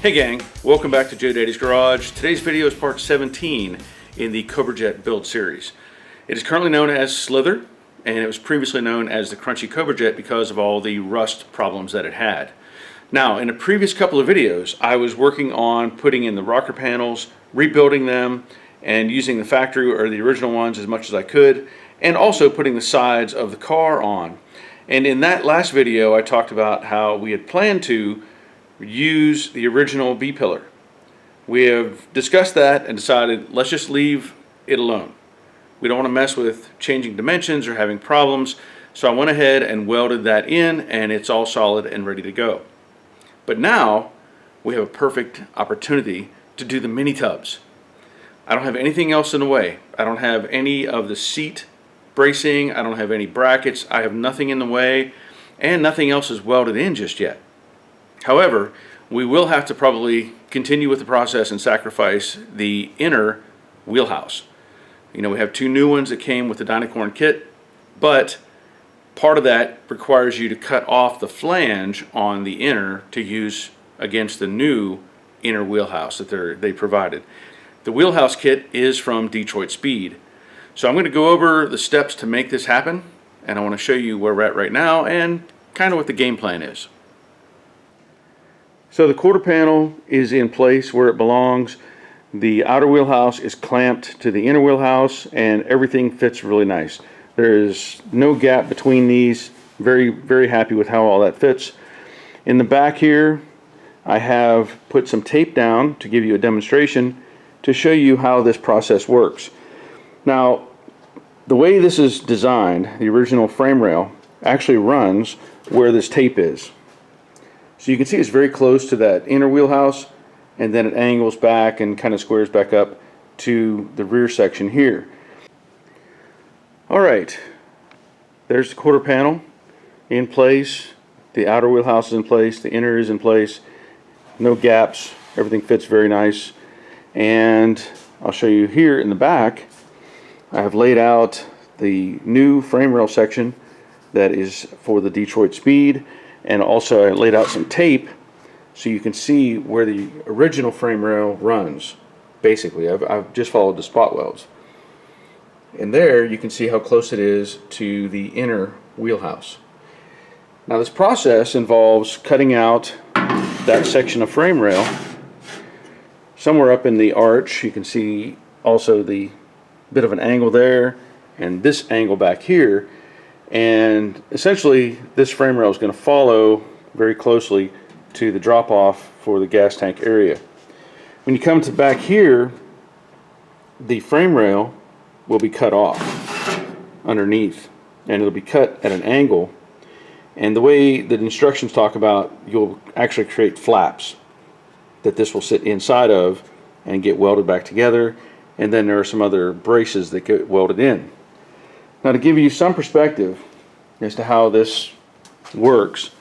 Hey gang, welcome back to Joe Daddy's Garage. Today's video is part 17 in the Cobra Jet build series. It is currently known as Slither, and it was previously known as the Crunchy Cobra Jet because of all the rust problems that it had. Now, in the previous couple of videos, I was working on putting in the rocker panels, rebuilding them, and using the factory or the original ones as much as I could, and also putting the sides of the car on. And in that last video, I talked about how we had planned to use the original B-pillar. We have discussed that and decided let's just leave it alone. We don't want to mess with changing dimensions or having problems, so I went ahead and welded that in, and it's all solid and ready to go. But now we have a perfect opportunity to do the mini tubs. I don't have anything else in the way. I don't have any of the seat bracing, I don't have any brackets, I have nothing in the way, and nothing else is welded in just yet. However, we will have to probably continue with the process and sacrifice the inner wheelhouse. You know, we have two new ones that came with the Dynacorn kit, but part of that requires you to cut off the flange on the inner to use against the new inner wheelhouse that they provided. The wheelhouse kit is from Detroit Speed. So I'm going to go over the steps to make this happen, and I want to show you where we're at right now and kind of what the game plan is. So the quarter panel is in place where it belongs. The outer wheelhouse is clamped to the inner wheelhouse, and everything fits really nice. There is no gap between these. Very, very happy with how all that fits. In the back here, I have put some tape down to give you a demonstration to show you how this process works. Now, the way this is designed, the original frame rail actually runs where this tape is. So you can see it's very close to that inner wheelhouse, and then it angles back and kind of squares back up to the rear section here. Alright, there's the quarter panel in place, the outer wheelhouse is in place, the inner is in place, no gaps, everything fits very nice. And I'll show you here in the back, I have laid out the new frame rail section that is for the Detroit Speed. And also I laid out some tape so you can see where the original frame rail runs. Basically, I've just followed the spot welds. And there you can see how close it is to the inner wheelhouse. Now this process involves cutting out that section of frame rail. Somewhere up in the arch you can see also the bit of an angle there and this angle back here. And essentially this frame rail is going to follow very closely to the drop off for the gas tank area. When you come to back here, the frame rail will be cut off underneath, and it'll be cut at an angle. And the way the instructions talk about, you'll actually create flaps that this will sit inside of and get welded back together, and then there are some other braces that get welded in. Now, to give you some perspective as to how this works,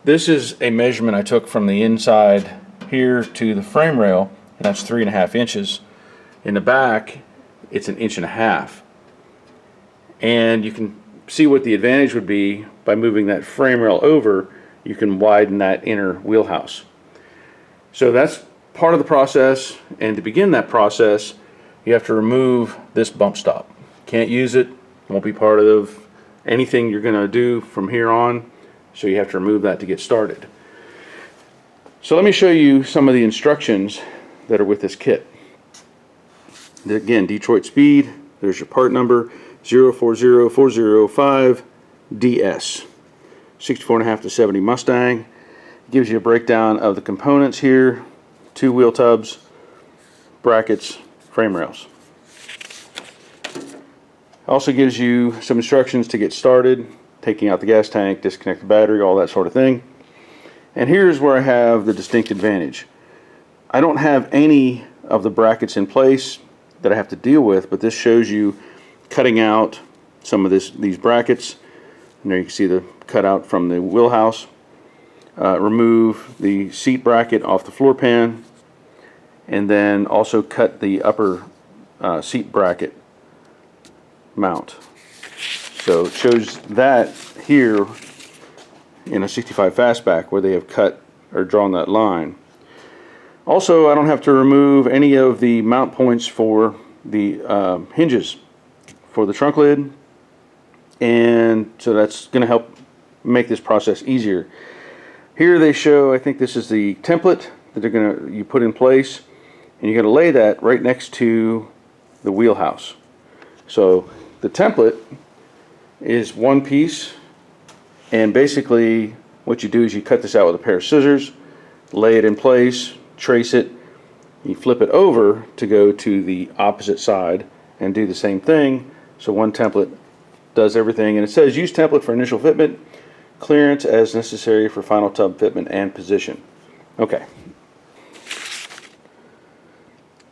this is a measurement I took from the inside here to the frame rail, and that's 3.5 inches. In the back, it's 1.5 inches. And you can see what the advantage would be by moving that frame rail over. You can widen that inner wheelhouse. So that's part of the process, and to begin that process, you have to remove this bump stop. Can't use it, won't be part of anything you're going to do from here on, so you have to remove that to get started. So let me show you some of the instructions that are with this kit. Again, Detroit Speed, there's your part number 040405DS, 64.5 to 70 Mustang. It gives you a breakdown of the components here: two wheel tubs, brackets, frame rails. Also gives you some instructions to get started, taking out the gas tank, disconnect the battery, all that sort of thing. And here's where I have the distinct advantage. I don't have any of the brackets in place that I have to deal with, but this shows you cutting out some of these brackets. And there you can see the cutout from the wheelhouse. Remove the seat bracket off the floor pan, and then also cut the upper seat bracket mount. So it shows that here in a 65 fastback where they have cut or drawn that line. Also, I don't have to remove any of the mount points for the hinges for the trunk lid, and so that's going to help make this process easier. Here they show, I think this is the template that you put in place, and you're going to lay that right next to the wheelhouse. So the template is one piece, and basically what you do is you cut this out with a pair of scissors, lay it in place, trace it, you flip it over to go to the opposite side and do the same thing. So one template does everything, and it says use template for initial fitment, clearance as necessary for final tub fitment and position. Okay.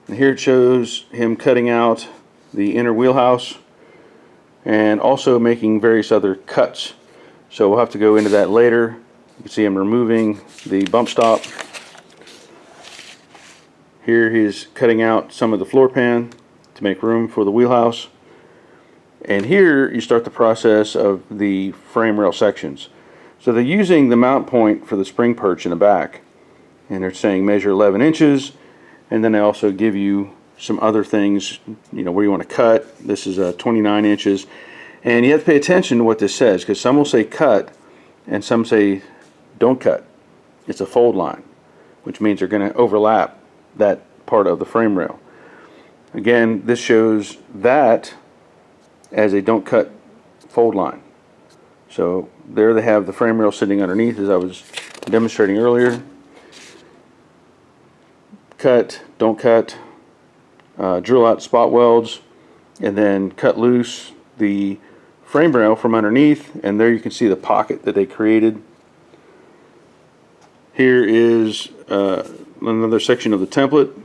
And here it shows him cutting out the inner wheelhouse and also making various other cuts. So we'll have to go into that later. You can see him removing the bump stop. Here he's cutting out some of the floor pan to make room for the wheelhouse. And here you start the process of the frame rail sections. So they're using the mount point for the spring perch in the back. And they're saying measure 11 inches. And then they also give you some other things, where you want to cut. This is 29 inches. And you have to pay attention to what this says, because some will say cut and some say don't cut. It's a fold line, which means they're going to overlap that part of the frame rail. Again, this shows that as a don't cut fold line. So there they have the frame rail sitting underneath, as I was demonstrating earlier. Cut, don't cut, drill out spot welds, and then cut loose the frame rail from underneath, and there you can see the pocket that they created. Here is another section of the template,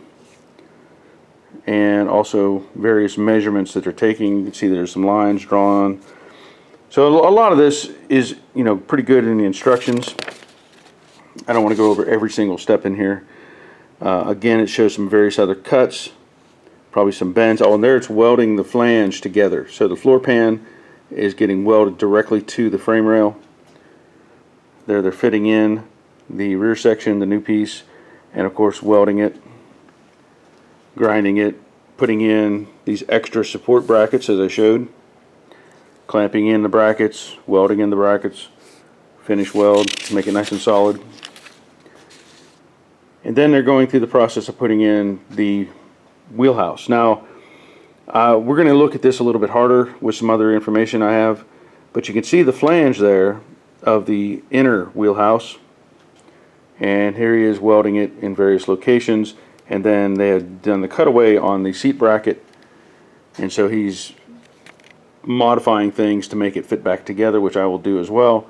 and also various measurements that they're taking. You can see there's some lines drawn. So a lot of this is pretty good in the instructions. I don't want to go over every single step in here. Again, it shows some various other cuts, probably some bends. Oh, and there it's welding the flange together. So the floor pan is getting welded directly to the frame rail. There they're fitting in the rear section, the new piece, and of course welding it, grinding it, putting in these extra support brackets as I showed, clamping in the brackets, welding in the brackets, finish weld to make it nice and solid. And then they're going through the process of putting in the wheelhouse. Now, we're going to look at this a little bit harder with some other information I have, but you can see the flange there of the inner wheelhouse, and here he is welding it in various locations, and then they had done the cutaway on the seat bracket, and so he's modifying things to make it fit back together, which I will do as well,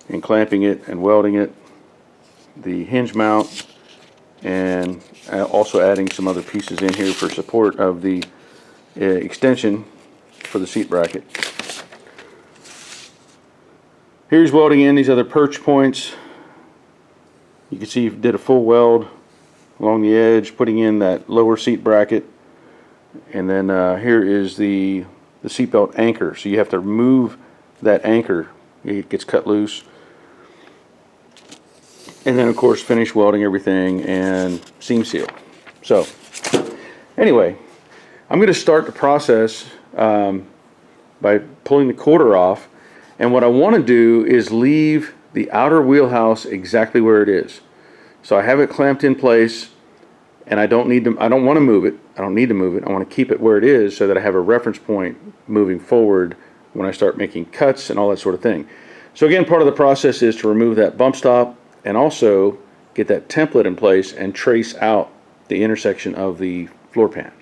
and clamping it and welding it, the hinge mount, and also adding some other pieces in here for support of the extension for the seat bracket. Here's welding in these other perch points. You can see he did a full weld along the edge, putting in that lower seat bracket, and then here is the seatbelt anchor. So you have to remove that anchor. It gets cut loose. And then of course finish welding everything and seam seal. So anyway, I'm going to start the process by pulling the quarter off, and what I want to do is leave the outer wheelhouse exactly where it is. So I have it clamped in place, and I don't want to move it. I don't need to move it. I want to keep it where it is so that I have a reference point moving forward when I start making cuts and all that sort of thing. So again, part of the process is to remove that bump stop and also get that template in place and trace out the intersection of the floor pan.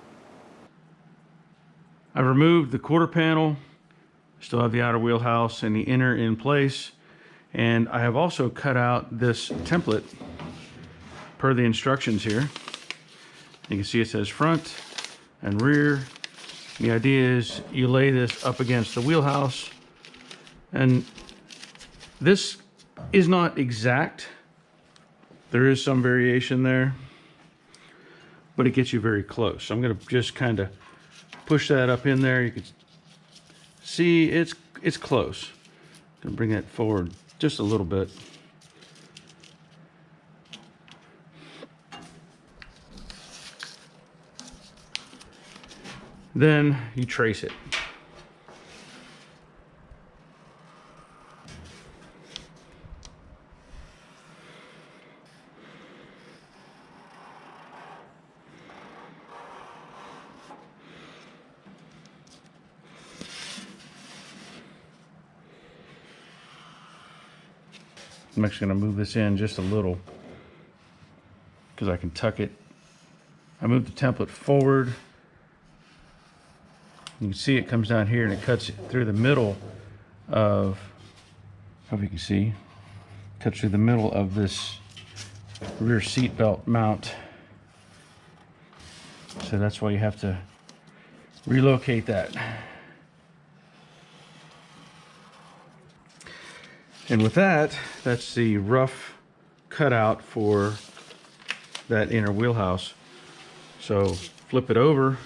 I've removed the quarter panel, still have the outer wheelhouse and the inner in place, and I have also cut out this template per the instructions here. You can see it says front and rear. The idea is you lay this up against the wheelhouse, and this is not exact. There is some variation there, but it gets you very close. So I'm going to just kind of push that up in there. You can see it's close. I'm going to bring that forward just a little bit. Then you trace it. I'm actually going to move this in just a little because I can tuck it. I move the template forward. You can see it comes down here and it cuts through the middle of, I hope you can see, cuts through the middle of this rear seat belt mount. So that's why you have to relocate that. And with that, that's the rough cutout for that inner wheelhouse. So flip it over,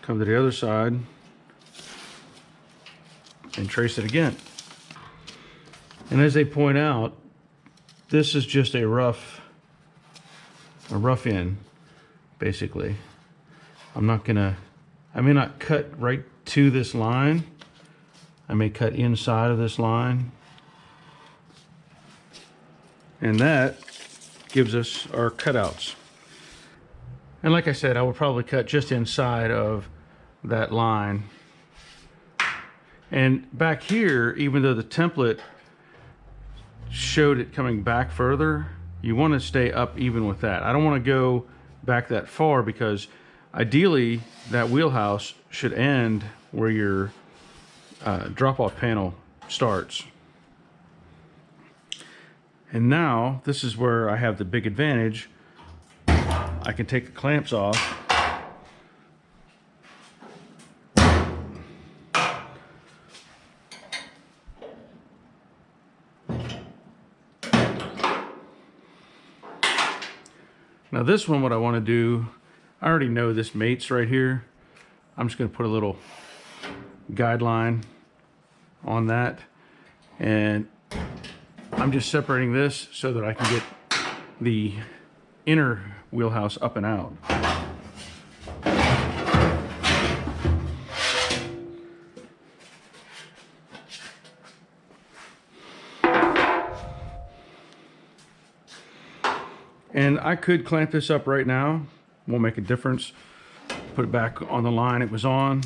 come to the other side, and trace it again. And as they point out, this is just a rough in, basically. I may not cut right to this line. I may cut inside of this line. And that gives us our cutouts. And like I said, I would probably cut just inside of that line. And back here, even though the template showed it coming back further, you want to stay up even with that. I don't want to go back that far because ideally that wheelhouse should end where your drop-off panel starts. And now this is where I have the big advantage. I can take the clamps off. Now this one, what I want to do, I already know this mates right here. I'm just going to put a little guideline on that, and I'm just separating this so that I can get the inner wheelhouse up and out. And I could clamp this up right now, won't make a difference. Put it back on the line it was on.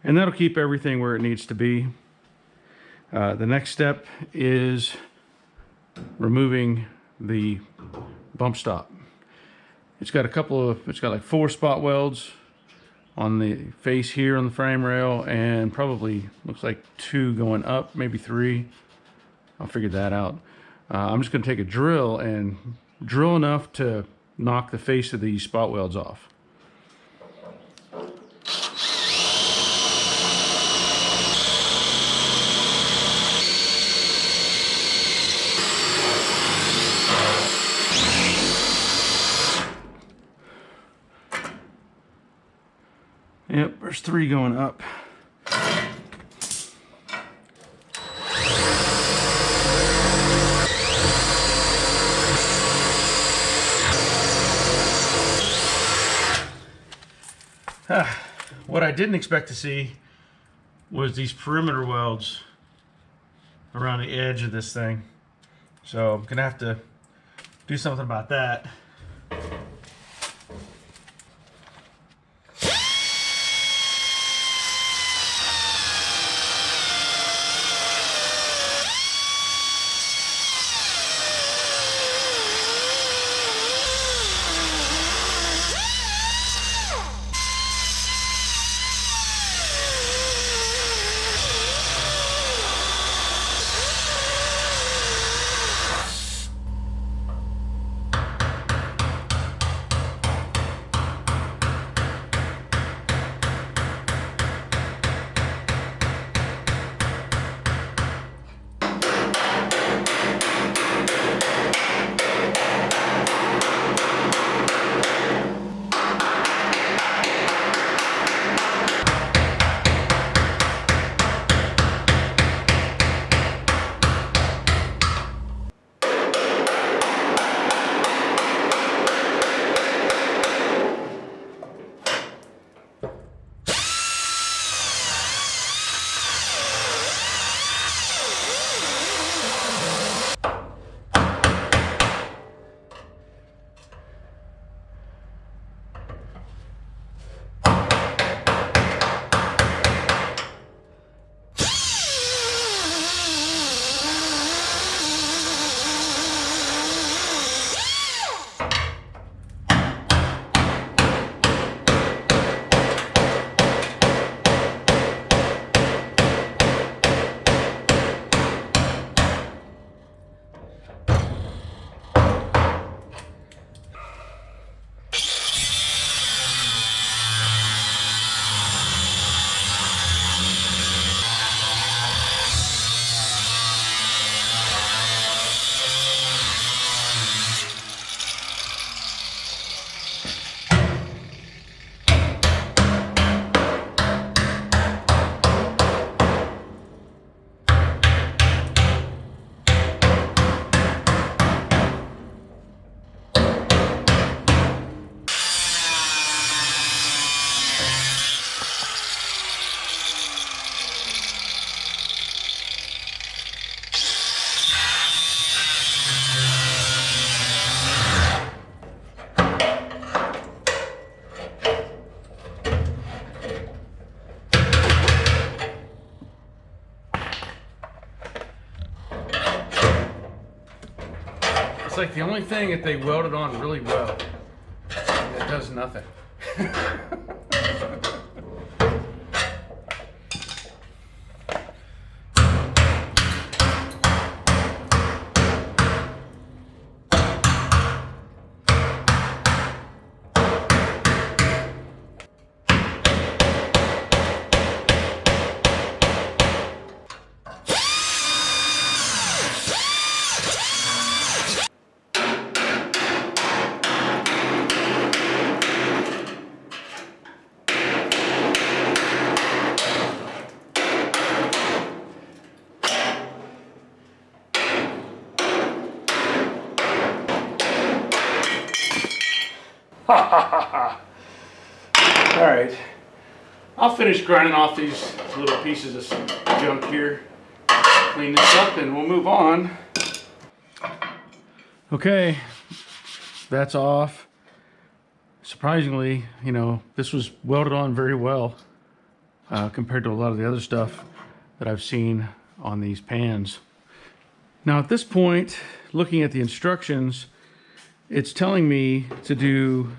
And that'll keep everything where it needs to be. The next step is removing the bump stop. It's got like 4 spot welds on the face here on the frame rail, and probably looks like 2 going up, maybe 3. I'll figure that out. I'm just gonna take a drill and drill enough to knock the face of these spot welds off. Yep, there's 3 going up. What I didn't expect to see was these perimeter welds around the edge of this thing. So I'm gonna have to do something about that. like the only thing that they welded on really well. It does nothing. All right, I'll finish grinding off these little pieces of junk here, clean this up, and we'll move on. Okay, that's off. Surprisingly, you know, this was welded on very well compared to a lot of the other stuff that I've seen on these pans. Now at this point, looking at the instructions, it's telling me to do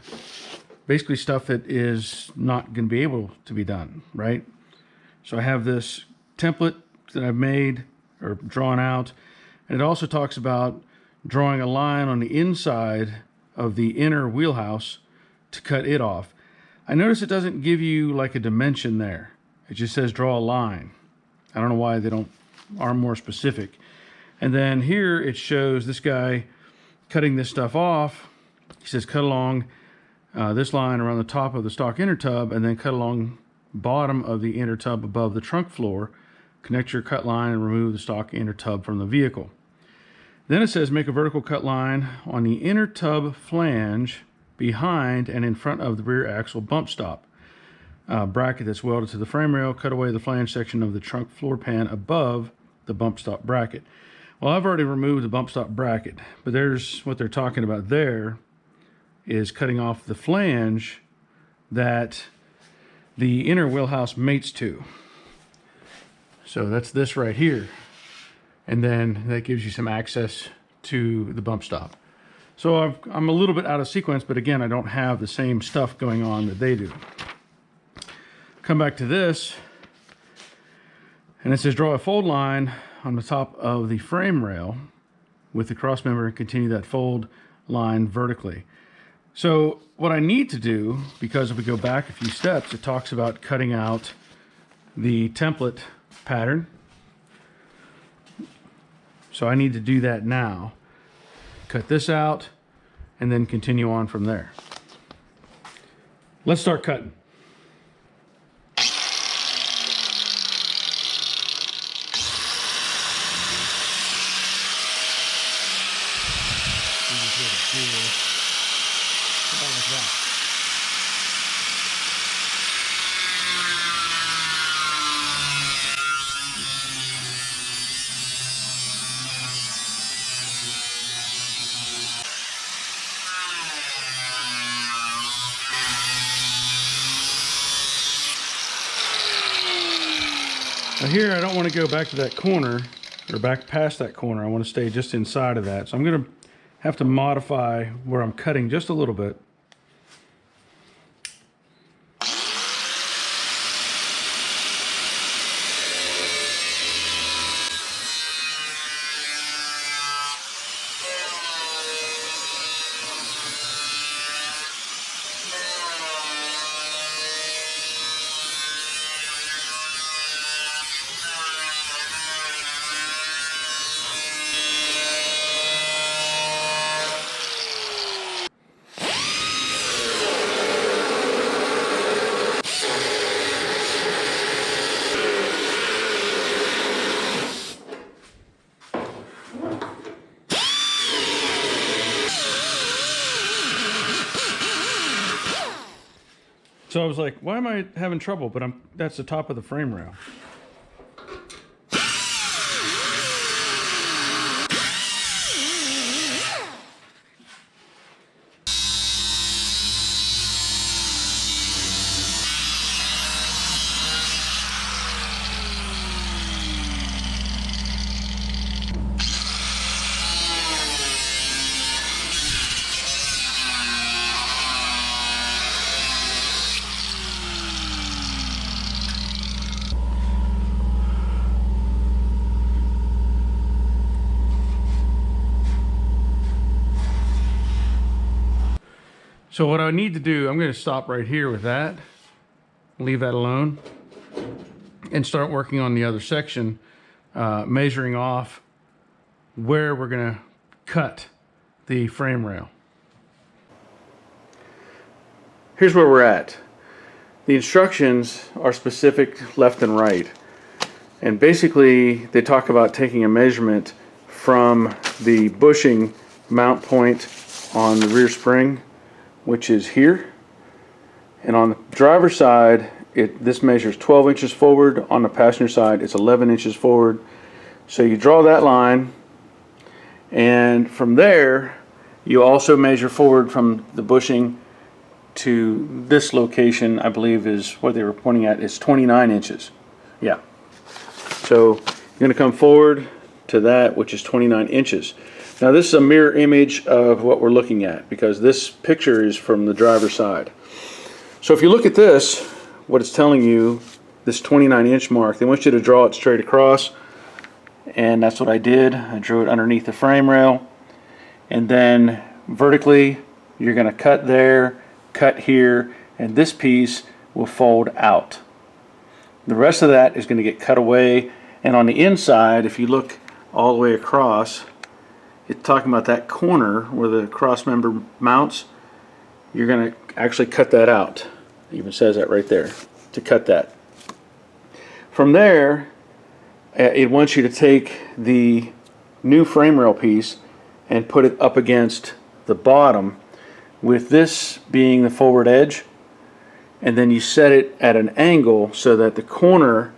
basically stuff that is not going to be able to be done, right? So I have this template that I've made or drawn out, and it also talks about drawing a line on the inside of the inner wheelhouse to cut it off. I notice it doesn't give you like a dimension there. It just says draw a line. I don't know why they are more specific. And then here it shows this guy cutting this stuff off. He says cut along this line around the top of the stock inner tub, and then cut along bottom of the inner tub above the trunk floor. Connect your cut line and remove the stock inner tub from the vehicle. Then it says make a vertical cut line on the inner tub flange behind and in front of the rear axle bump stop bracket that's welded to the frame rail. Cut away the flange section of the trunk floor pan above the bump stop bracket. Well, I've already removed the bump stop bracket, but there's what they're talking about there is cutting off the flange that the inner wheelhouse mates to. So that's this right here. And then that gives you some access to the bump stop. So I'm a little bit out of sequence, but again, I don't have the same stuff going on that they do. Come back to this, and it says draw a fold line on the top of the frame rail with the cross member and continue that fold line vertically. So what I need to do, because if we go back a few steps, it talks about cutting out the template pattern. So I need to do that now. Cut this out and then continue on from there. Let's start cutting. Now here, I don't want to go back to that corner, or back past that corner. I want to stay just inside of that. So I'm going to have to modify where I'm cutting just a little bit. So I was like, why am I having trouble? But that's the top of the frame rail. So what I need to do, I'm going to stop right here with that, leave that alone, and start working on the other section, measuring off where we're going to cut the frame rail. Here's where we're at. The instructions are specific left and right. And basically they talk about taking a measurement from the bushing mount point on the rear spring, which is here. And on the driver's side, this measures 12 inches forward. On the passenger side, it's 11 inches forward. So you draw that line, and from there, you also measure forward from the bushing to this location, I believe is what they were pointing at, is 29 inches. Yeah. So you're going to come forward to that, which is 29 inches. Now this is a mirror image of what we're looking at, because this picture is from the driver's side. So if you look at this, what it's telling you, this 29 inch mark, they want you to draw it straight across, and that's what I did. I drew it underneath the frame rail, and then vertically you're going to cut there, cut here, and this piece will fold out. The rest of that is going to get cut away, and on the inside, if you look all the way across, it's talking about that corner where the cross member mounts. You're going to actually cut that out. It even says that right there, to cut that. From there, it wants you to take the new frame rail piece and put it up against the bottom, with this being the forward edge, and then you set it at an angle so that the corner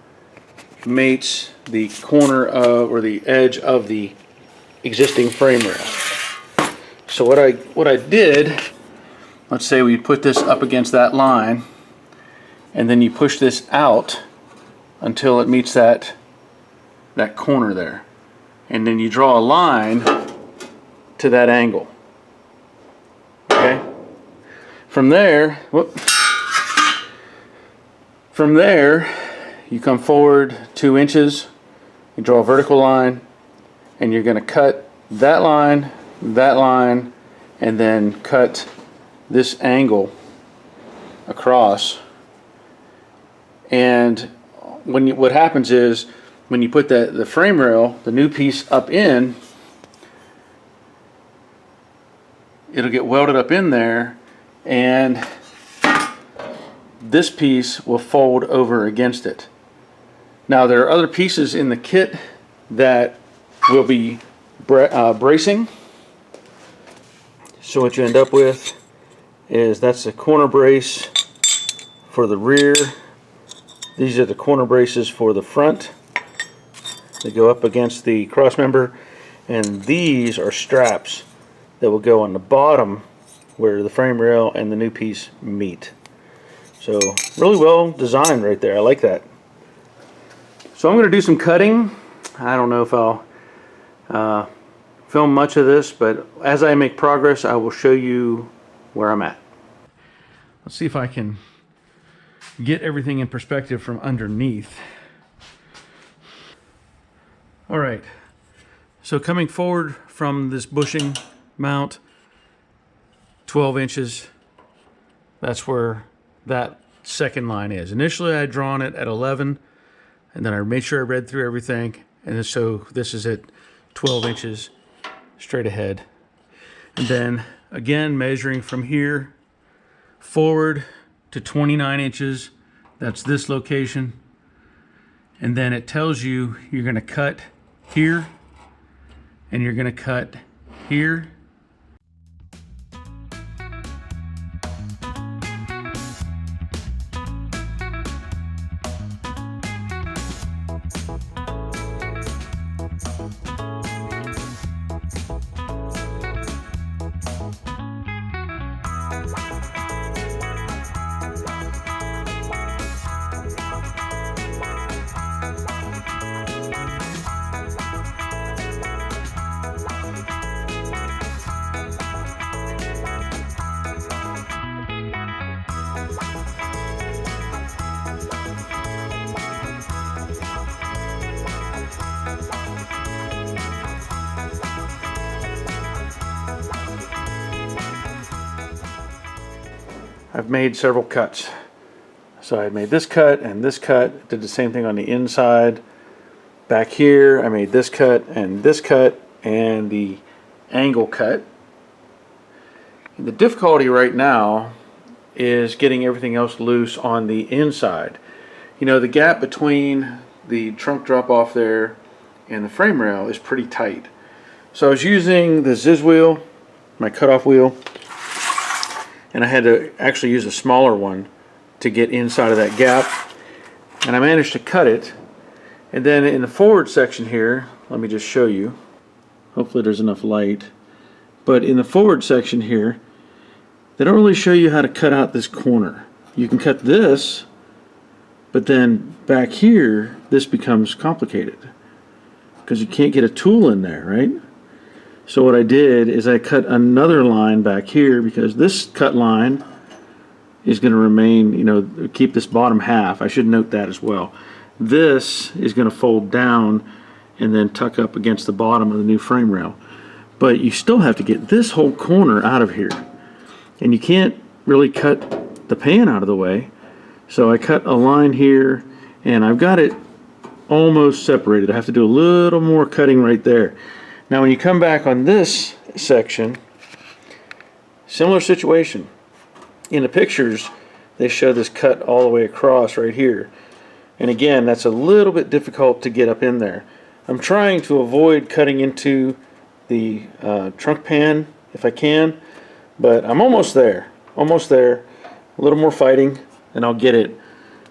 mates the corner of, or the edge of, the existing frame rail. So what I did, let's say we put this up against that line, and then you push this out until it meets that corner there, and then you draw a line to that angle. Okay. From there, you come forward 2 inches, you draw a vertical line, and you're going to cut that line, and then cut this angle across. And what happens is, when you put the frame rail, the new piece up in, it'll get welded up in there, and this piece will fold over against it. Now there are other pieces in the kit that will be bracing. So what you end up with is, that's the corner brace for the rear. These are the corner braces for the front. They go up against the cross member, and these are straps that will go on the bottom where the frame rail and the new piece meet. So really well designed right there. I like that. So I'm going to do some cutting. I don't know if I'll film much of this, but as I make progress, I will show you where I'm at. Let's see if I can get everything in perspective from underneath. All right, so coming forward from this bushing mount, 12 inches, that's where that second line is. Initially I had drawn it at 11, and then I made sure I read through everything, and so this is at 12 inches straight ahead. And then again, measuring from here forward to 29 inches, that's this location. And then it tells you you're going to cut here, and you're going to cut here. I've made several cuts. So I made this cut and this cut, did the same thing on the inside. Back here I made this cut and the angle cut. And the difficulty right now is getting everything else loose on the inside. You know, the gap between the trunk drop off there and the frame rail is pretty tight. So I was using the Ziz wheel, my cutoff wheel, and I had to actually use a smaller one to get inside of that gap, and I managed to cut it. And then in the forward section here, let me just show you, hopefully there's enough light, but in the forward section here they don't really show you how to cut out this corner. You can cut this, but then back here this becomes complicated because you can't get a tool in there, right? So what I did is I cut another line back here because this cut line is going to remain, you know, keep this bottom half. I should note that as well. This is going to fold down and then tuck up against the bottom of the new frame rail. But you still have to get this whole corner out of here. And you can't really cut the pan out of the way. So I cut a line here and I've got it almost separated. I have to do a little more cutting right there. Now when you come back on this section, similar situation. In the pictures they show this cut all the way across right here, and again that's a little bit difficult to get up in there. I'm trying to avoid cutting into the trunk pan if I can, but I'm almost there, a little more fighting and I'll get it.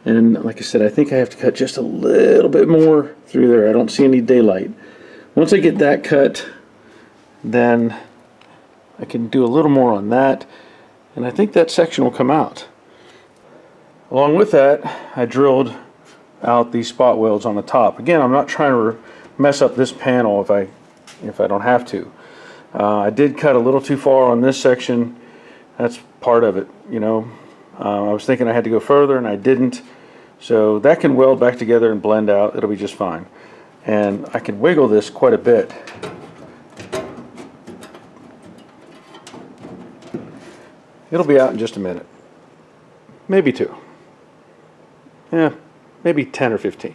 And like I said, I think I have to cut just a little bit more through there. I don't see any daylight. Once I get that cut, then I can do a little more on that, and I think that section will come out. Along with that, I drilled out these spot welds on the top. Again, I'm not trying to mess up this panel if I don't have to. I did cut a little too far on this section. That's part of it, you know. I was thinking I had to go further and I didn't. So that can weld back together and blend out. It'll be just fine. And I can wiggle this quite a bit. It'll be out in just a minute. Maybe 2. Yeah, maybe 10 or 15.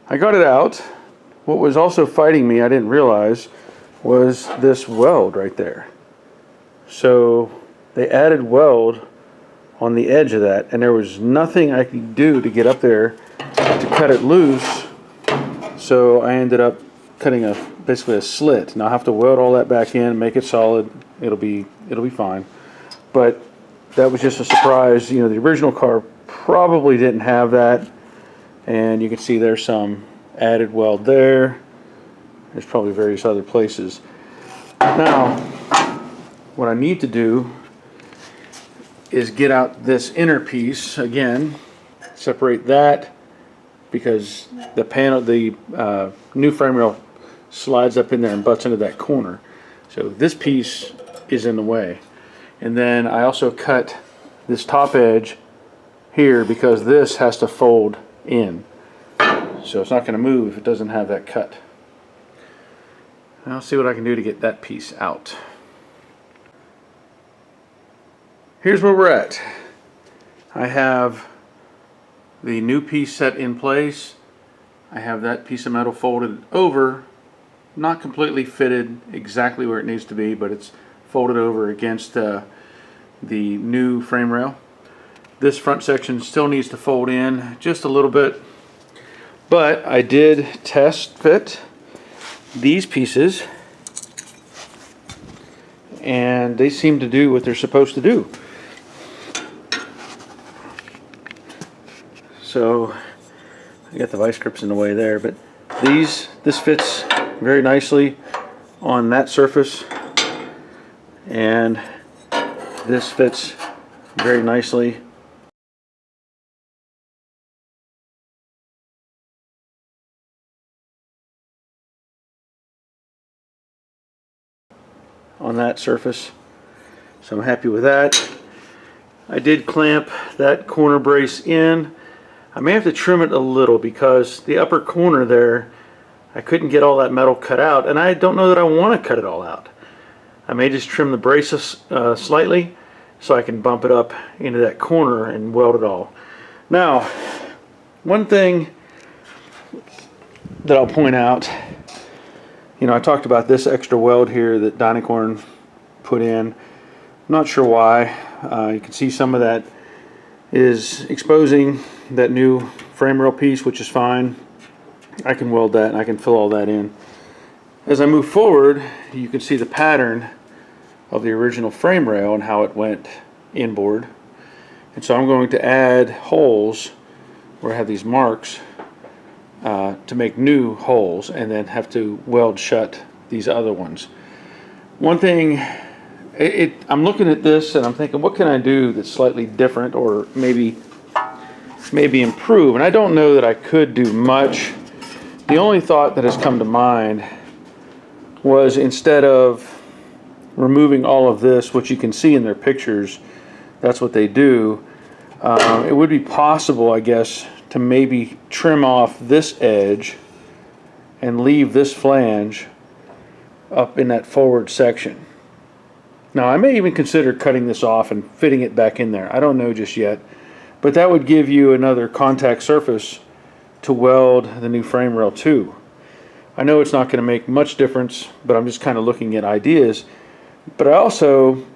I got it out. What was also fighting me, I didn't realize, was this weld right there. So they added weld on the edge of that, and there was nothing I could do to get up there to cut it loose. So I ended up cutting basically a slit. Now I have to weld all that back in, make it solid. It'll be fine. But that was just a surprise. You know, the original car probably didn't have that. And you can see there's some added weld there. There's probably various other places. Now, what I need to do is get out this inner piece again, separate that, because the panel, the new frame rail slides up in there and butts into that corner. So this piece is in the way. And then I also cut this top edge here because this has to fold in, so it's not going to move if it doesn't have that cut. I'll see what I can do to get that piece out. Here's where we're at. I have the new piece set in place. I have that piece of metal folded over, not completely fitted exactly where it needs to be, but it's folded over against the new frame rail. This front section still needs to fold in just a little bit, but I did test fit these pieces and they seem to do what they're supposed to do. So I got the vice grips in the way there, but this fits very nicely on that surface, and this fits very nicely on that surface. So I'm happy with that. I did clamp that corner brace in. I may have to trim it a little because the upper corner there, I couldn't get all that metal cut out, and I don't know that I want to cut it all out. I may just trim the braces slightly so I can bump it up into that corner and weld it all. Now, one thing that I'll point out, you know, I talked about this extra weld here that Dynacorn put in. I'm not sure why. You can see some of that is exposing that new frame rail piece, which is fine. I can weld that and I can fill all that in. As I move forward, you can see the pattern of the original frame rail and how it went inboard. And so I'm going to add holes where I have these marks to make new holes, and then have to weld shut these other ones. One thing, I'm looking at this and I'm thinking, what can I do that's slightly different, or maybe improve? And I don't know that I could do much. The only thought that has come to mind was, instead of removing all of this, which you can see in their pictures, that's what they do, it would be possible, I guess, to maybe trim off this edge and leave this flange up in that forward section. Now, I may even consider cutting this off and fitting it back in there. I don't know just yet, but that would give you another contact surface to weld the new frame rail to. I know it's not going to make much difference, but I'm just kind of looking at ideas. But I also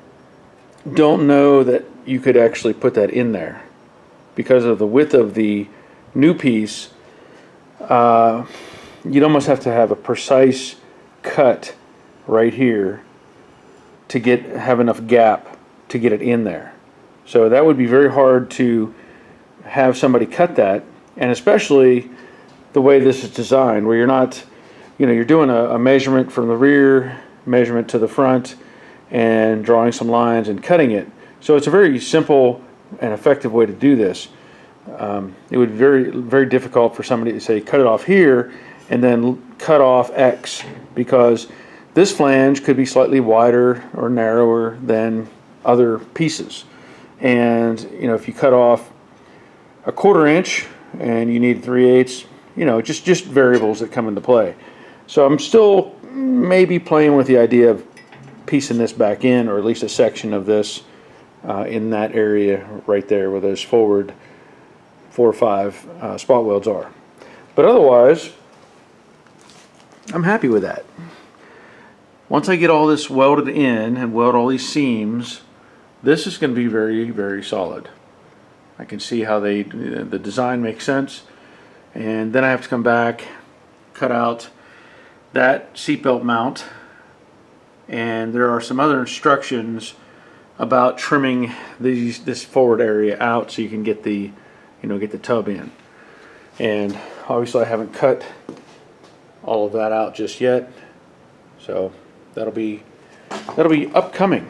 don't know that you could actually put that in there because of the width of the new piece. You'd almost have to have a precise cut right here to have enough gap to get it in there. So that would be very hard to have somebody cut that, and especially the way this is designed, where you're not, you know, you're doing a measurement from the rear, measurement to the front, and drawing some lines and cutting it. So it's a very simple and effective way to do this. It would be very, very difficult for somebody to say, cut it off here and then cut off X, because this flange could be slightly wider or narrower than other pieces. And, you know, if you cut off a 1/4 inch and you need 3/8, you know, just variables that come into play. So I'm still maybe playing with the idea of piecing this back in, or at least a section of this in that area right there where those forward 4 or 5 spot welds are. But otherwise, I'm happy with that. Once I get all this welded in and weld all these seams, this is going to be very, very solid. I can see how the design makes sense. And then I have to come back, cut out that seatbelt mount, and there are some other instructions about trimming this forward area out so you can get the tub in. And obviously I haven't cut all of that out just yet, so that'll be upcoming.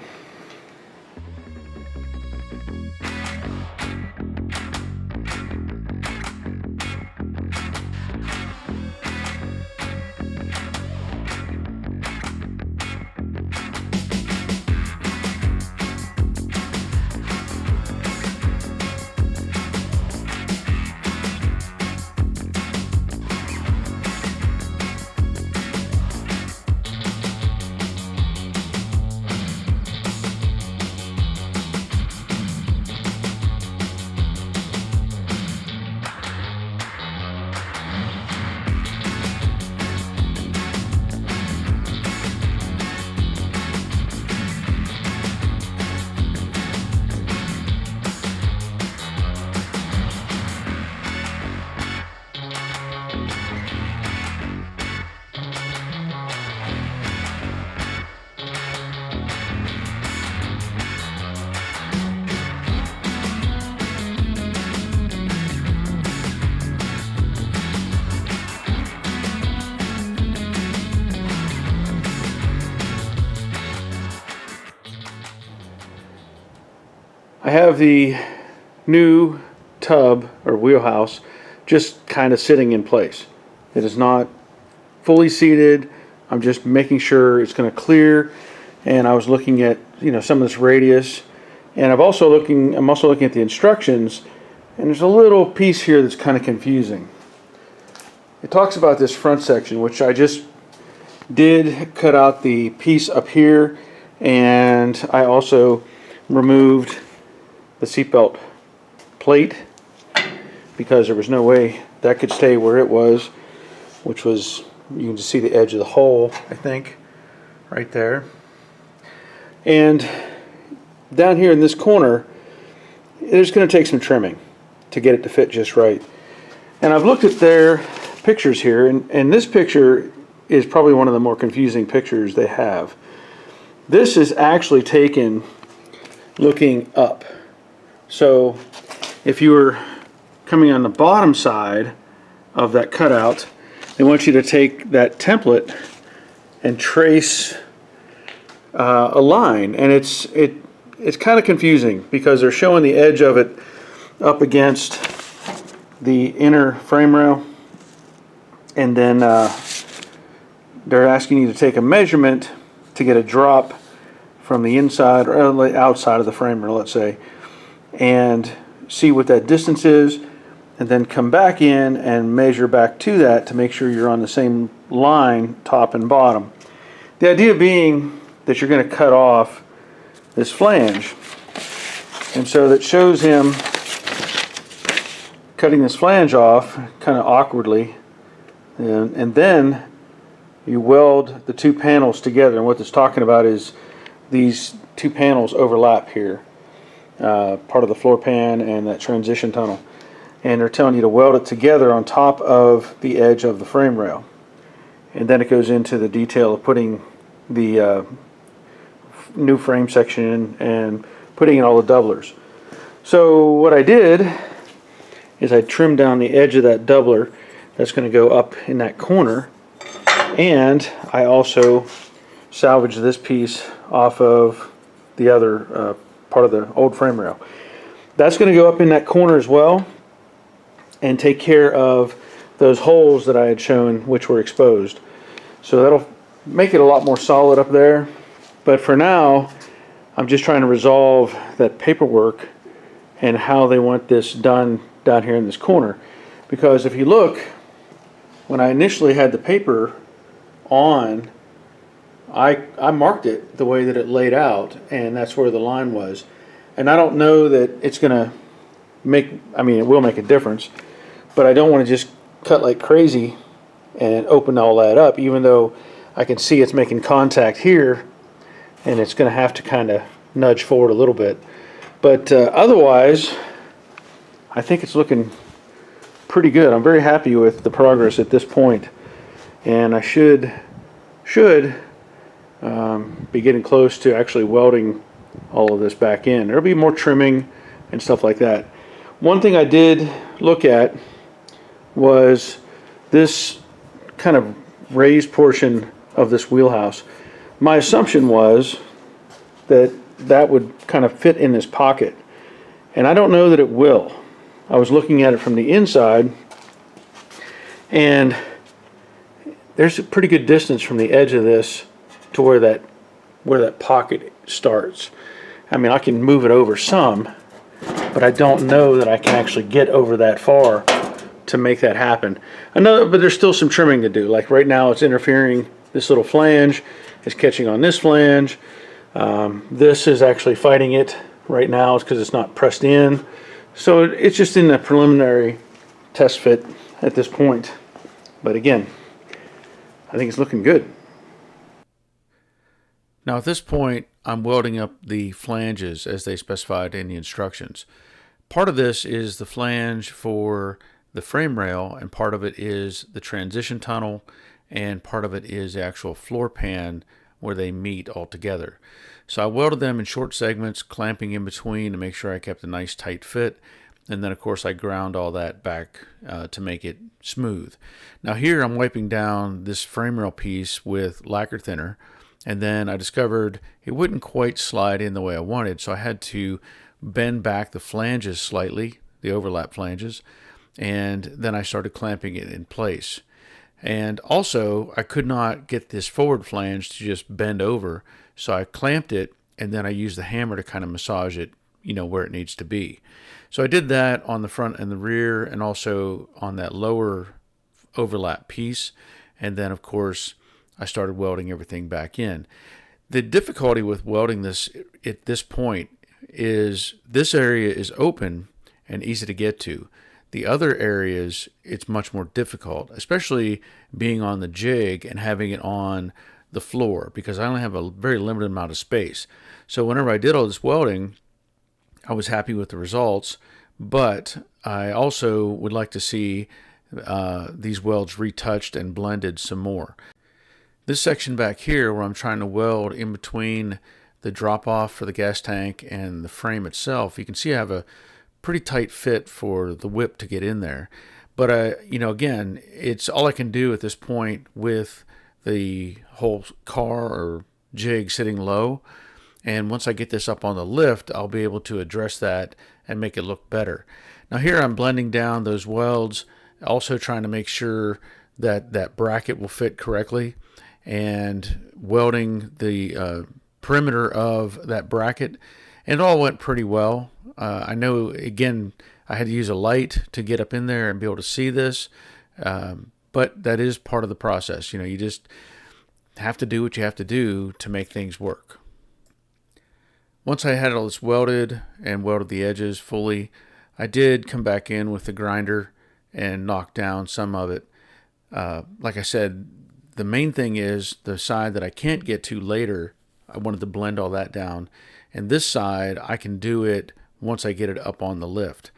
I have the new tub or wheelhouse just kind of sitting in place. It is not fully seated. I'm just making sure it's going to clear. And I was looking at, you know, some of this radius, and I'm also looking at the instructions, and there's a little piece here that's kind of confusing. It talks about this front section, which I just did cut out the piece up here, and I also removed the seatbelt plate because there was no way that could stay where it was, which was, you can just see the edge of the hole, I think, right there. And down here in this corner, it's going to take some trimming to get it to fit just right. And I've looked at their pictures here, and this picture is probably one of the more confusing pictures they have. This is actually taken looking up. So if you were coming on the bottom side of that cutout, they want you to take that template and trace a line, and it's kind of confusing because they're showing the edge of it up against the inner frame rail, and then they're asking you to take a measurement to get a drop from the inside or outside of the frame rail, let's say, and see what that distance is, and then come back in and measure back to that to make sure you're on the same line top and bottom. The idea being that you're going to cut off this flange, and so that shows him cutting this flange off kind of awkwardly, and then you weld the two panels together. And what it's talking about is these two panels overlap here, part of the floor pan and that transition tunnel, and they're telling you to weld it together on top of the edge of the frame rail. And then it goes into the detail of putting the new frame section in and putting in all the doublers. So what I did is I trimmed down the edge of that doubler that's going to go up in that corner, and I also salvaged this piece off of the other part of the old frame rail. That's going to go up in that corner as well and take care of those holes that I had shown which were exposed. So that'll make it a lot more solid up there. But for now, I'm just trying to resolve that paperwork and how they want this done down here in this corner. Because if you look, when I initially had the paper on, I marked it the way that it laid out, and that's where the line was. And I don't know that it's going to make, I mean, it will make a difference, but I don't want to just cut like crazy and open all that up, even though I can see it's making contact here, and it's going to have to kind of nudge forward a little bit. But otherwise, I think it's looking pretty good. I'm very happy with the progress at this point, and I should be getting close to actually welding all of this back in. There'll be more trimming and stuff like that. One thing I did look at was this kind of raised portion of this wheelhouse. My assumption was that that would kind of fit in this pocket, and I don't know that it will. I was looking at it from the inside, and there's a pretty good distance from the edge of this to where that pocket starts. I mean, I can move it over some, but I don't know that I can actually get over that far to make that happen. I know, but there's still some trimming to do. Like right now, it's interfering. This little flange is catching on this flange. This is actually fighting it right now. It's because it's not pressed in. So it's just in the preliminary test fit at this point. But again, I think it's looking good. Now at this point, I'm welding up the flanges as they specified in the instructions. Part of this is the flange for the frame rail, and part of it is the transition tunnel, and part of it is the actual floor pan where they meet all together. So I welded them in short segments, clamping in between to make sure I kept a nice tight fit. And then of course I ground all that back to make it smooth. Now here I'm wiping down this frame rail piece with lacquer thinner, and then I discovered it wouldn't quite slide in the way I wanted, so I had to bend back the flanges slightly, the overlap flanges, and then I started clamping it in place. And also, I could not get this forward flange to just bend over, so I clamped it, and then I used the hammer to kind of massage it, where it needs to be. So I did that on the front and the rear, and also on that lower overlap piece. And then, of course, I started welding everything back in. The difficulty with welding this at this point is this area is open and easy to get to. The other areas, it's much more difficult, especially being on the jig and having it on the floor, because I only have a very limited amount of space. So whenever I did all this welding, I was happy with the results, but I also would like to see these welds retouched and blended some more. This section back here where I'm trying to weld in between the drop off for the gas tank and the frame itself, you can see I have a pretty tight fit for the whip to get in there. But again, it's all I can do at this point with the whole car or jig sitting low. And once I get this up on the lift, I'll be able to address that and make it look better. Now here I'm blending down those welds, also trying to make sure that that bracket will fit correctly, and welding the perimeter of that bracket. And it all went pretty well. I know, again, I had to use a light to get up in there and be able to see this, but that is part of the process. You just have to do what you have to do to make things work. Once I had all this welded and welded the edges fully, I did come back in with the grinder and knock down some of it. Like I said, the main thing is the side that I can't get to later, I wanted to blend all that down. And this side, I can do it once I get it up on the lift.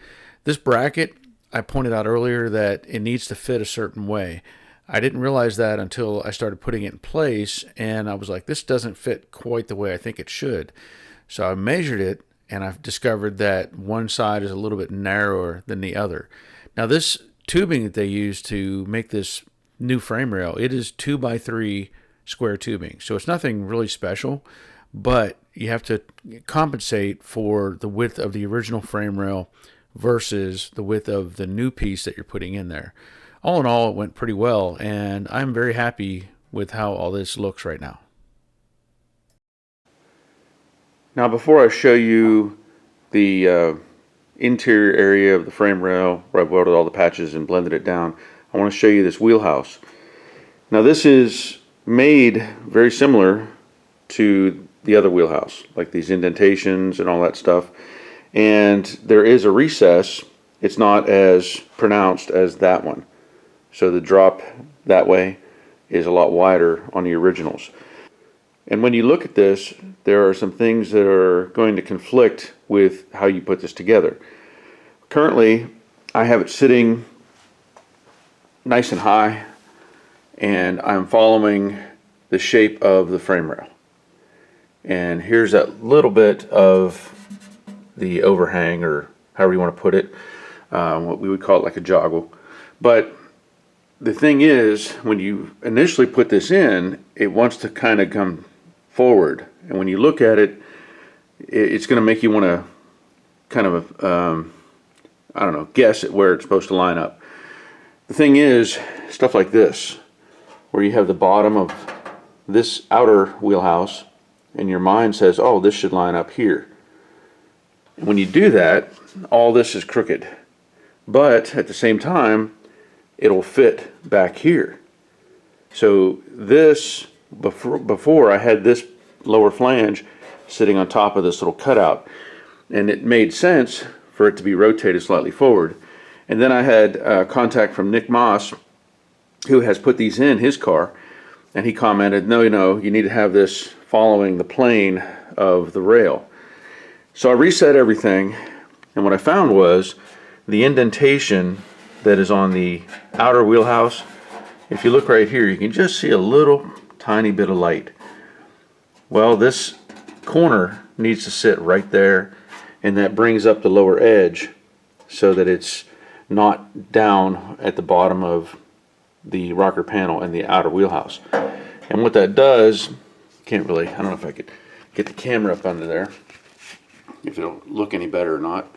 This bracket, I pointed out earlier that it needs to fit a certain way. I didn't realize that until I started putting it in place, and I was like, this doesn't fit quite the way I think it should. So I measured it, and I've discovered that one side is a little bit narrower than the other. Now this tubing that they use to make this new frame rail, it is 2x3 square tubing. So it's nothing really special, but you have to compensate for the width of the original frame rail versus the width of the new piece that you're putting in there. All in all, it went pretty well, and I'm very happy with how all this looks right now. Now before I show you the interior area of the frame rail where I've welded all the patches and blended it down, I want to show you this wheelhouse. Now this is made very similar to the other wheelhouse, like these indentations and all that stuff, and there is a recess. It's not as pronounced as that one, so the drop that way is a lot wider on the originals. And when you look at this, there are some things that are going to conflict with how you put this together. Currently, I have it sitting nice and high, and I'm following the shape of the frame rail. And here's that little bit of the overhang, or however you want to put it, what we would call it like a joggle. But the thing is, when you initially put this in, it wants to kind of come forward, and when you look at it, it's going to make you want to kind of I don't know, guess at where it's supposed to line up. The thing is, stuff like this, where you have the bottom of this outer wheelhouse and your mind says, oh, this should line up here. And when you do that, all this is crooked, but at the same time it'll fit back here. So this, before I had this lower flange sitting on top of this little cutout, and it made sense for it to be rotated slightly forward. And then I had contact from Nick Moss, who has put these in his car, and he commented, no, you need to have this following the plane of the rail. So I reset everything, and what I found was the indentation that is on the outer wheelhouse. If you look right here, you can just see a little tiny bit of light. Well, this corner needs to sit right there, and that brings up the lower edge so that it's not down at the bottom of the rocker panel and the outer wheelhouse. And what that does, can't really, I don't know if I could get the camera up under there, if it'll look any better or not.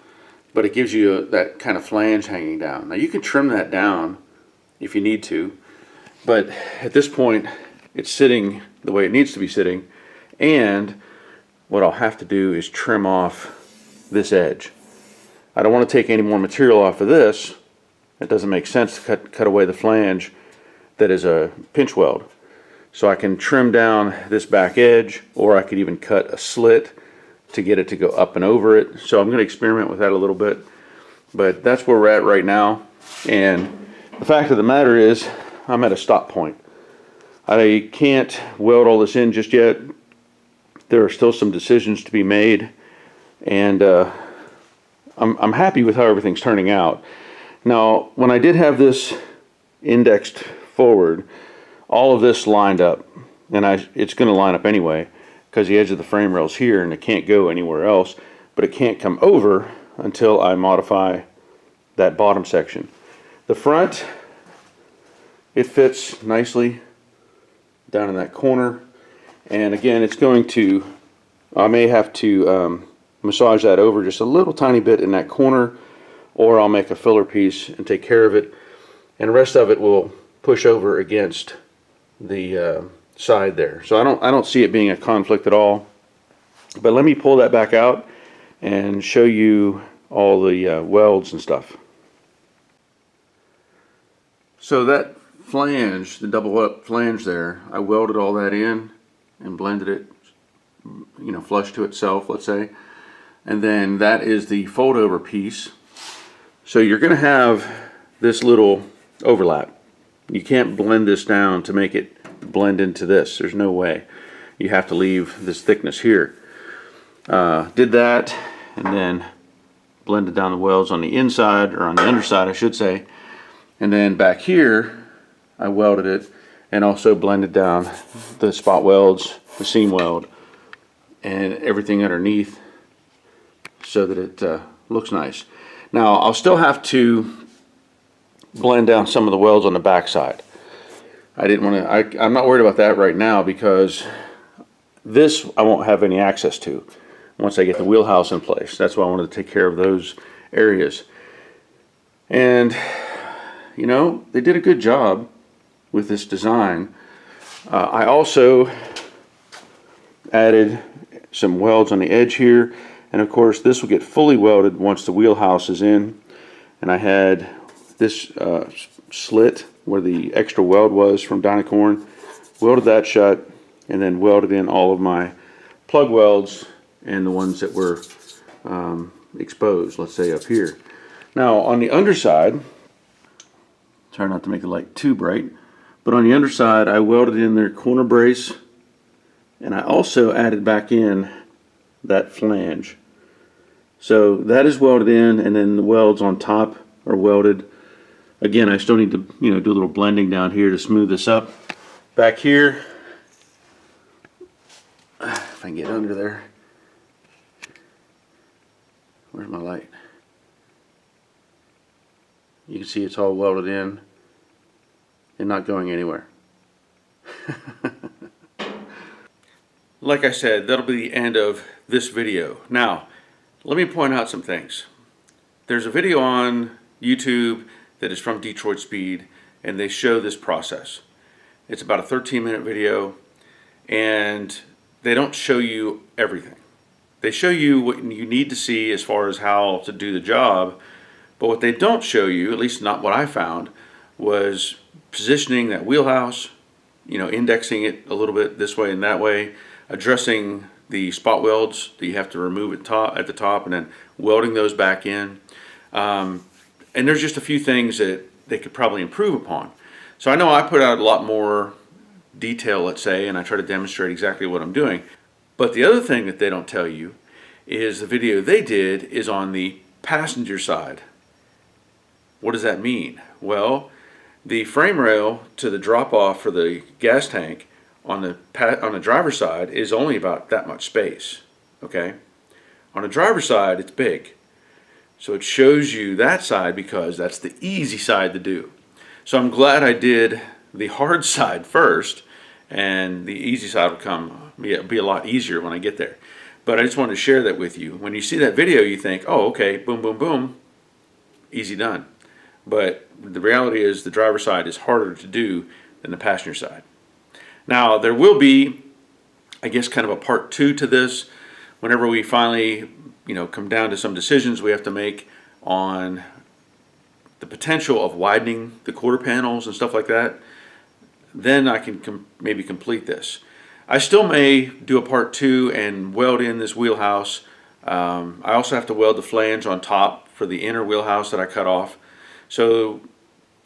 But it gives you that kind of flange hanging down. Now you can trim that down if you need to, but at this point it's sitting the way it needs to be sitting, and what I'll have to do is trim off this edge. I don't want to take any more material off of this. It doesn't make sense to cut away the flange that is a pinch weld. So I can trim down this back edge, or I could even cut a slit to get it to go up and over it. So I'm going to experiment with that a little bit, but that's where we're at right now. And the fact of the matter is, I'm at a stop point. I can't weld all this in just yet. There are still some decisions to be made, and I'm happy with how everything's turning out. Now, when I did have this indexed forward, all of this lined up, and it's going to line up anyway, because the edge of the frame rail's here and it can't go anywhere else, but it can't come over until I modify that bottom section. The front, it fits nicely down in that corner, and again, it's going to, I may have to massage that over just a little tiny bit in that corner, or I'll make a filler piece and take care of it, and the rest of it will push over against the side there. So I don't see it being a conflict at all. But let me pull that back out and show you all the welds and stuff. So that flange, the double up flange there, I welded all that in and blended it, you know, flush to itself, let's say. And then that is the fold over piece. So you're going to have this little overlap. You can't blend this down to make it blend into this. There's no way. You have to leave this thickness here. Did that, and then blended down the welds on the inside, or on the underside I should say, and then back here I welded it and also blended down the spot welds, the seam weld, and everything underneath so that it looks nice. Now I'll still have to blend down some of the welds on the back side. I didn't want to, I'm not worried about that right now, because this I won't have any access to once I get the wheelhouse in place. That's why I wanted to take care of those areas. And you know, they did a good job with this design. I also added some welds on the edge here, and of course this will get fully welded once the wheelhouse is in. And I had this slit where the extra weld was from Dynacorn, welded that shut, and then welded in all of my plug welds and the ones that were exposed, let's say up here. Now on the underside, try not to make the light too bright, but on the underside I welded in their corner brace, and I also added back in that flange. So that is welded in, and then the welds on top are welded. Again, I still need to, you know, do a little blending down here to smooth this up. Back here, if I can get under there. Where's my light? You can see it's all welded in and not going anywhere. Like I said, that'll be the end of this video. Now, let me point out some things. There's a video on YouTube that is from Detroit Speed, and they show this process. It's about a 13-minute video, and they don't show you everything. They show you what you need to see as far as how to do the job, but what they don't show you, at least not what I found, was positioning that wheelhouse, you know, indexing it a little bit this way and that way, addressing the spot welds that you have to remove at the top, and then welding those back in. And there's just a few things that they could probably improve upon. So I know I put out a lot more detail, let's say, and I try to demonstrate exactly what I'm doing. But the other thing that they don't tell you is the video they did is on the passenger side. What does that mean? Well, the frame rail to the drop off for the gas tank on the driver's side is only about that much space. Okay? On the driver's side, it's big. So it shows you that side because that's the easy side to do. So I'm glad I did the hard side first, and the easy side will come It'll be a lot easier when I get there. But I just wanted to share that with you. When you see that video, you think, oh, okay, boom, boom, boom, easy done. But the reality is the driver's side is harder to do than the passenger side. Now, there will be, I guess, kind of a part 2 to this. Whenever we finally, come down to some decisions we have to make on the potential of widening the quarter panels and stuff like that, then I can maybe complete this. I still may do a part 2 and weld in this wheelhouse. I also have to weld the flange on top for the inner wheelhouse that I cut off. So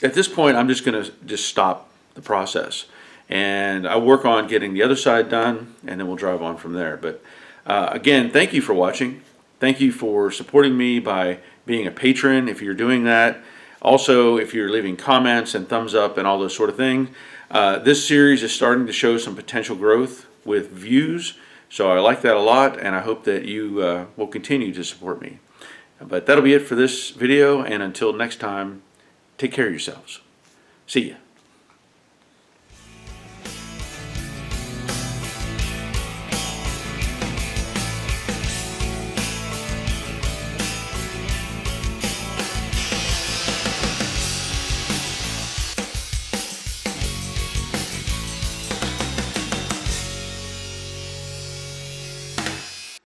at this point, I'm just going to stop the process. And I'll work on getting the other side done, and then we'll drive on from there. But again, thank you for watching. Thank you for supporting me by being a patron if you're doing that. Also, if you're leaving comments and thumbs up and all those sort of things. This series is starting to show some potential growth with views. So I like that a lot, and I hope that you will continue to support me. But that'll be it for this video, and until next time, take care of yourselves. See ya.